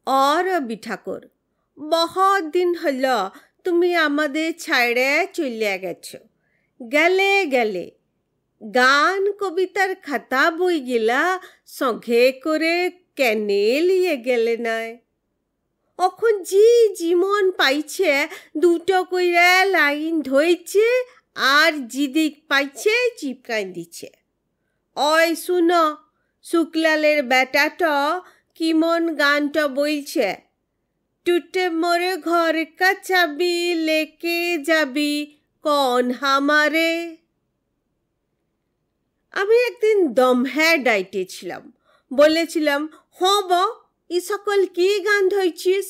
और रवि ठाकुर, बहुत दिन হলো তুমি আমাদের ছাইড়ে চলে গেছো। গেলে গেলে গান কবিতার খাতা বইগুলা সঙ্গে করে কেনে লিয়ে গেলে নাই? এখন জি জীবন পাইছে দুটো কইরা লাইন ধইছে আর জিদিক পাইছে চিপকাইন দিচ্ছে। ওই শুনো, শুক্লালের বেটাটা কিমন গানটা বলছে, टूटे मोरे घर का चाबी लेके যাবি कौन हमारे। আমি একদিন দমহ্যা ডাইটে ছিলাম, বলেছিলাম হব ই সকল কি গান ধইছিস?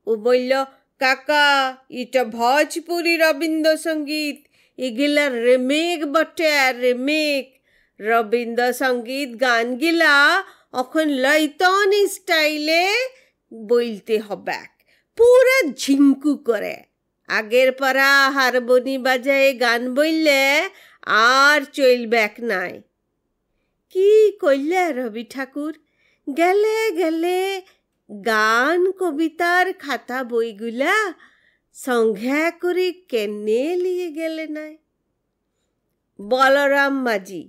ও বলল, কাকা এটা ভোজপুরি রবীন্দ্রসঙ্গীত, এগুলা রেমেক বটে, রেমেক। রবীন্দ্রসঙ্গীত গানগুলা এখন লইতন স্টাইলে বলতে হবে, পুরা ঝিঙ্কু করে। আগের পারা হারমোনি বাজায় গান বললে আর চলবেক নাই। কি কইলে রবি ঠাকুর, গেলে গেলে গান কবিতার খাতা বইগুলা সঙ্গে করে কেনে লিয়ে গেলে নাই? বলরাম মাঝি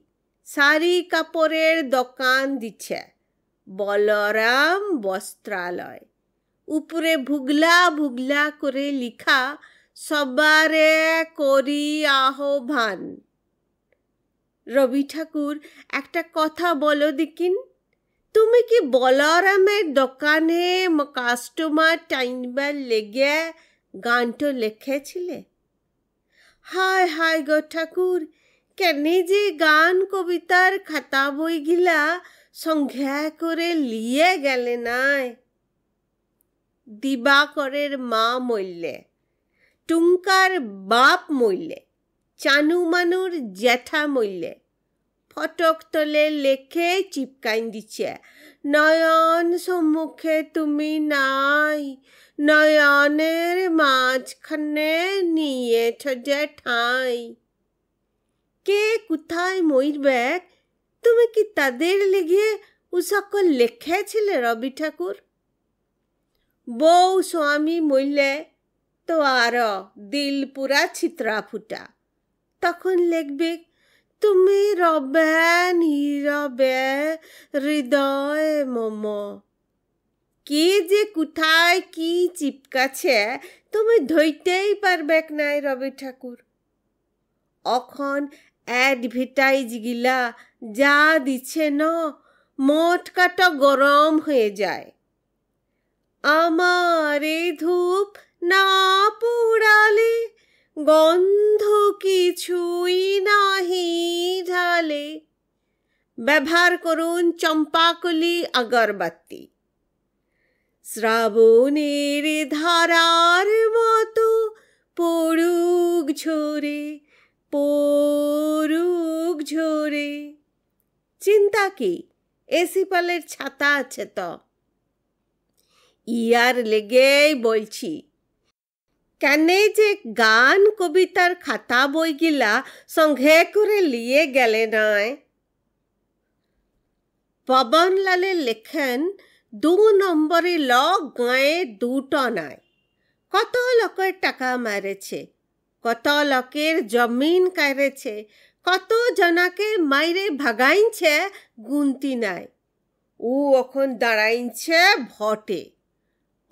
শাড়ি কাপড়ের দোকান দিচ্ছে, বলরাম বস্ত্রালয়। উপরে ভুগলা ভুগলা করে লিখা, সবারে করি আহ্বান। রবি ঠাকুর, একটা কথা বলো দেখিন, তুমি কি বলরামের দোকানে কাস্টমার টাইনবার লেগে গানটা লিখেছিলে? হায় হায় গো ঠাকুর, কেনে যে গান কবিতার খাতা বইগুলা সঙ্গে করে লিয়ে গেলে নাই? দিবাকরের মা মরলে, টুঙ্কার বাপ মরলে, চানু মানুর জ্যাঠা মরলে, ফটক তলে লেখে চিপকাইন দিচ্ছে, নয়ন সম্মুখে তুমি নাই, নয়নের মাঝখানে নিয়েছ যে ঠাঁই। কে কোথায় মরবে, তুমি কি তাদের লেগে ও সকল লিখেছিলে রবি ঠাকুর? বউ স্বামী মরলে তো আরো দিল পুরা ছিত্রা ফুটা, তখন লিখবে, তুমি রবে নীরবে হৃদয় মম। কি যে কোথায় কি চিপকাছে তুমি ধরতেই পারবে নাই রবি ঠাকুর। এখন অ্যাডভার্টাইজ গিলা যা দিচ্ছে না, মোটকাটা গরম হয়ে যায়। আমার এই ধূপ না পুড়ালে গন্ধ কিছুই নাহি ঢালে, ব্যবহার করুন চম্পাকলি আগরবাতি। শ্রাবণের ধারার মতো পড়ুক ঝরে, পড়ুক ঝরে। চিন্তা কি, এসি পালের ছাতা আছে তো। ইয়ার লেগেই বলছি, কেনে যে গান কবিতার খাতা বইগুলা সঙ্গে করে লিয়ে গেলে নাই? পবনলালের লেখেন, 2 নম্বরে লোক গায়ে দুটো নাই। কত লোকের টাকা মারেছে, কত লোকের জমিন কাইরেছে, কত জনাকে মাইরে ভাগাইছে, গুনতি নাই। ও এখন দাঁড়াইছে ভটে।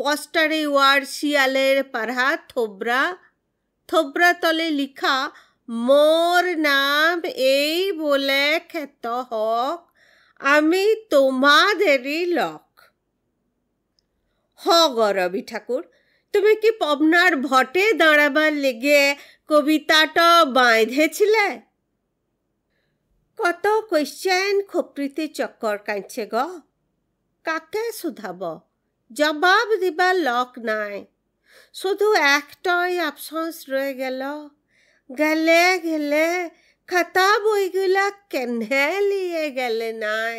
পোস্টারে ওয়ার শিয়ালের পাড়া থোবরা, থোবরা তলে লিখা, মোর নাম এই বলে খ্যাত হক, আমি তোমাদেরই লোক। গ রবি ঠাকুর, তুমি কি পবনার ভটে দাঁড়াবার লেগে কবিতাটা বাঁধেছিলে? কত কোয়েশ্চেন খোপরিতে চক্কর কাঁদছে গ, কাকে শুধাব? জবাব দিবার লোক নাই। শুধু একটাই আফসোস রয়ে গেল, গেলে গেলে খাতা বইগুলা কেনে লিয়ে গেলে নাই?